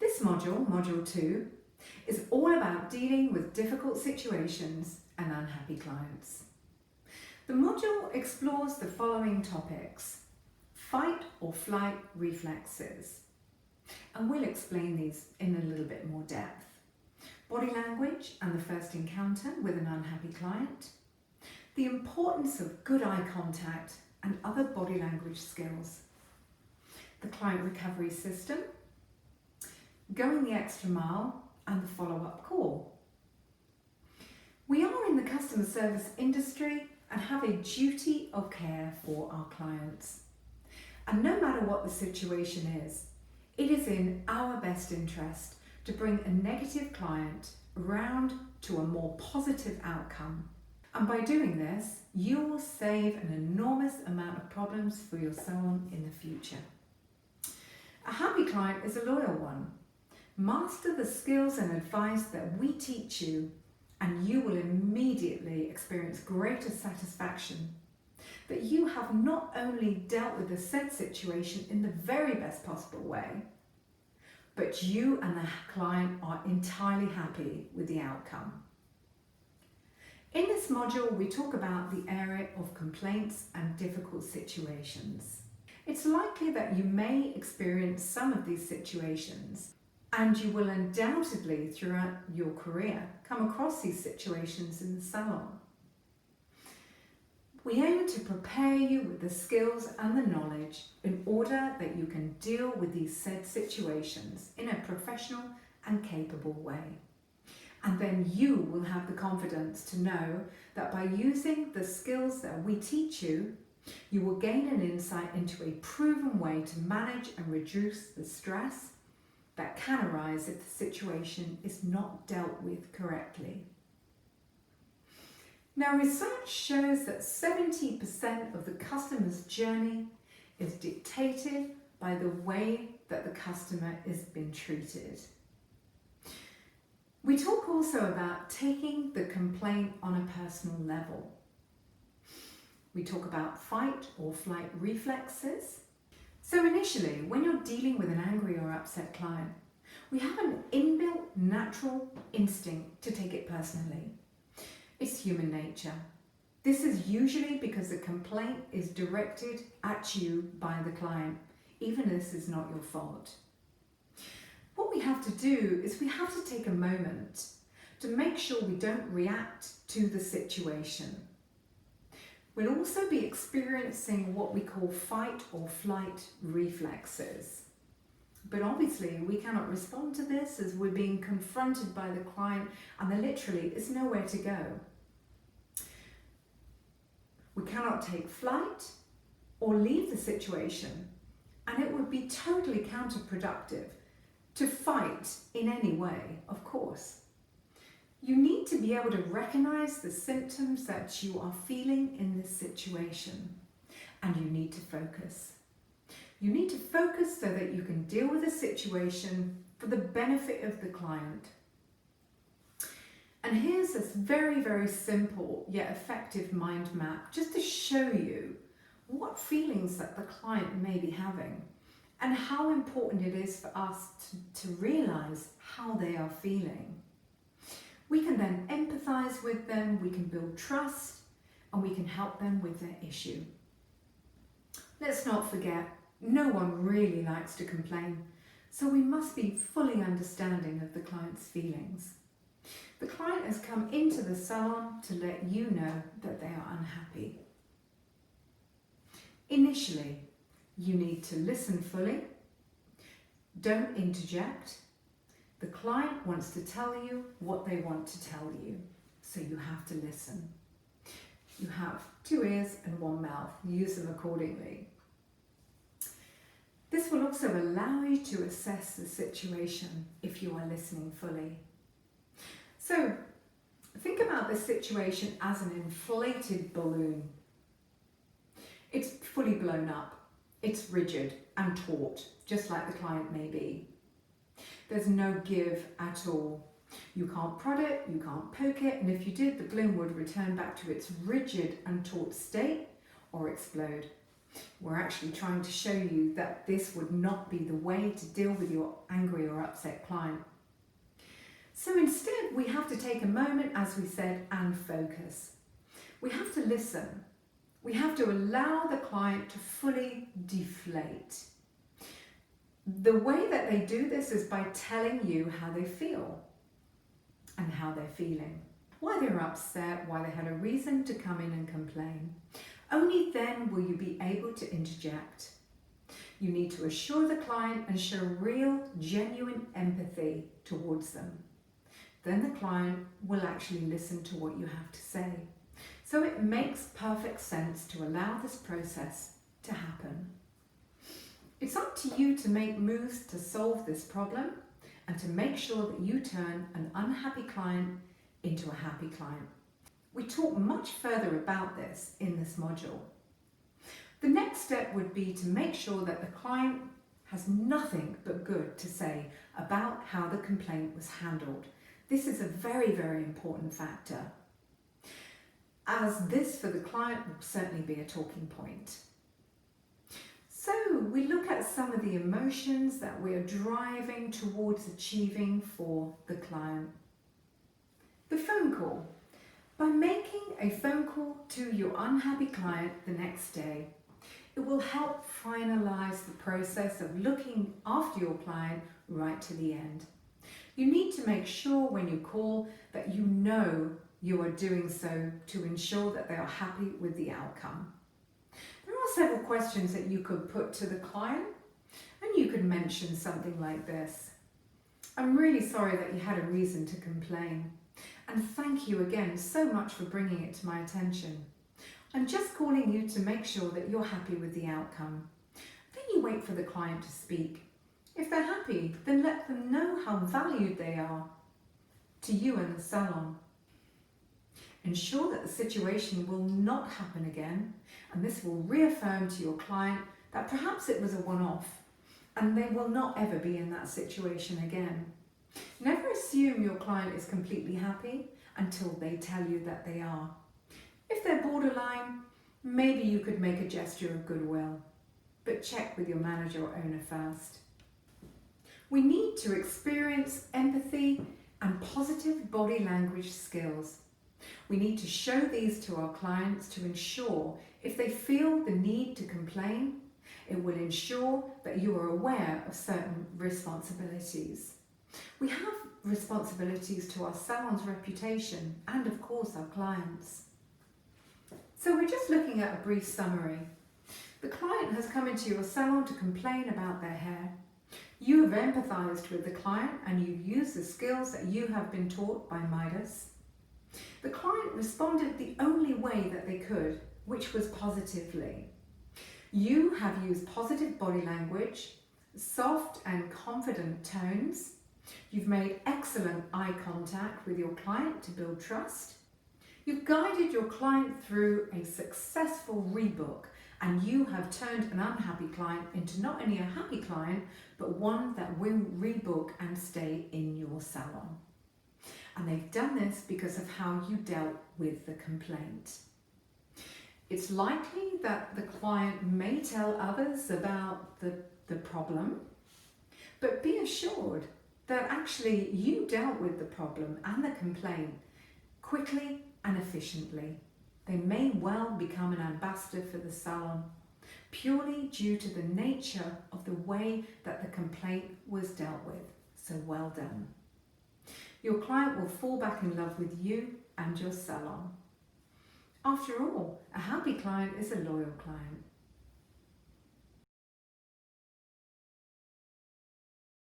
This module, Module 2, is all about dealing with difficult situations and unhappy clients. The module explores the following topics: fight or flight reflexes, and we'll explain these in a little bit more depth. Body language and the first encounter with an unhappy client, the importance of good eye contact and other body language skills, the client recovery system, going the extra mile, and the follow-up call. We are in the customer service industry and have a duty of care for our clients. And no matter what the situation is, it is in our best interest to bring a negative client around to a more positive outcome. And by doing this, you will save an enormous amount of problems for your salon in the future. A happy client is a loyal one. Master the skills and advice that we teach you, and you will immediately experience greater satisfaction that you have not only dealt with the said situation in the very best possible way, but you and the client are entirely happy with the outcome. In this module, we talk about the area of complaints and difficult situations. It's likely that you may experience some of these situations, and you will undoubtedly throughout your career come across these situations in the salon. We aim to prepare you with the skills and the knowledge in order that you can deal with these said situations in a professional and capable way. And then you will have the confidence to know that by using the skills that we teach you, you will gain an insight into a proven way to manage and reduce the stress that can arise if the situation is not dealt with correctly. Now, research shows that 70% of the customer's journey is dictated by the way that the customer is being treated. We talk also about taking the complaint on a personal level. We talk about fight or flight reflexes. So initially, when you're dealing with an angry or upset client, we have an inbuilt natural instinct to take it personally. It's human nature. This is usually because the complaint is directed at you by the client, even if this is not your fault. What we have to do is we have to take a moment to make sure we don't react to the situation. We'll also be experiencing what we call fight or flight reflexes. But obviously we cannot respond to this as we're being confronted by the client and there literally is nowhere to go. We cannot take flight or leave the situation, and it would be totally counterproductive to fight in any way, of course. You need to be able to recognize the symptoms that you are feeling in this situation, and you need to focus. You need to focus so that you can deal with the situation for the benefit of the client. And here's this very, very simple yet effective mind map just to show you what feelings that the client may be having and how important it is for us to realize how they are feeling. We can then empathize with them, we can build trust, and we can help them with their issue. Let's not forget, no one really likes to complain, so we must be fully understanding of the client's feelings. The client has come into the salon to let you know that they are unhappy. Initially, you need to listen fully. Don't interject. The client wants to tell you what they want to tell you, so you have to listen. You have 2 ears and 1 mouth. Use them accordingly. This will also allow you to assess the situation if you are listening fully. So, think about this situation as an inflated balloon. It's fully blown up. It's rigid and taut, just like the client may be. There's no give at all. You can't prod it, you can't poke it, and if you did, the balloon would return back to its rigid and taut state or explode. We're actually trying to show you that this would not be the way to deal with your angry or upset client. So instead, we have to take a moment, as we said, and focus. We have to listen. We have to allow the client to fully deflate. The way that they do this is by telling you how they feel and how they're feeling, why they're upset, why they had a reason to come in and complain. Only then will you be able to interject. You need to assure the client and show real, genuine empathy towards them. Then the client will actually listen to what you have to say. So it makes perfect sense to allow this process to happen. It's up to you to make moves to solve this problem and to make sure that you turn an unhappy client into a happy client. We talk much further about this in this module. The next step would be to make sure that the client has nothing but good to say about how the complaint was handled. This is a very, very important factor, as this for the client will certainly be a talking point. So we look at some of the emotions that we are driving towards achieving for the client. The phone call. By making a phone call to your unhappy client the next day, it will help finalize the process of looking after your client right to the end. You need to make sure when you call that you know you are doing so to ensure that they are happy with the outcome. There are several questions that you could put to the client, and you could mention something like this. I'm really sorry that you had a reason to complain, and thank you again so much for bringing it to my attention. I'm just calling you to make sure that you're happy with the outcome. Then you wait for the client to speak. If they're happy, then let them know how valued they are to you and the salon. Ensure that the situation will not happen again, and this will reaffirm to your client that perhaps it was a one-off and they will not ever be in that situation again. Never assume your client is completely happy until they tell you that they are. If they're borderline, maybe you could make a gesture of goodwill, but check with your manager or owner first. We need to experience empathy and positive body language skills. We need to show these to our clients to ensure if they feel the need to complain, it will ensure that you are aware of certain responsibilities. We have responsibilities to our salon's reputation and of course our clients. So we're just looking at a brief summary. The client has come into your salon to complain about their hair. You have empathized with the client and you've used the skills that you have been taught by Midas. The client responded the only way that they could, which was positively. You have used positive body language, soft and confident tones. You've made excellent eye contact with your client to build trust. You've guided your client through a successful rebook, and you have turned an unhappy client into not only a happy client, but one that will rebook and stay in your salon. And they've done this because of how you dealt with the complaint. It's likely that the client may tell others about the problem, but be assured that actually you dealt with the problem and the complaint quickly and efficiently. They may well become an ambassador for the salon, purely due to the nature of the way that the complaint was dealt with. So well done. Your client will fall back in love with you and your salon. After all, a happy client is a loyal client.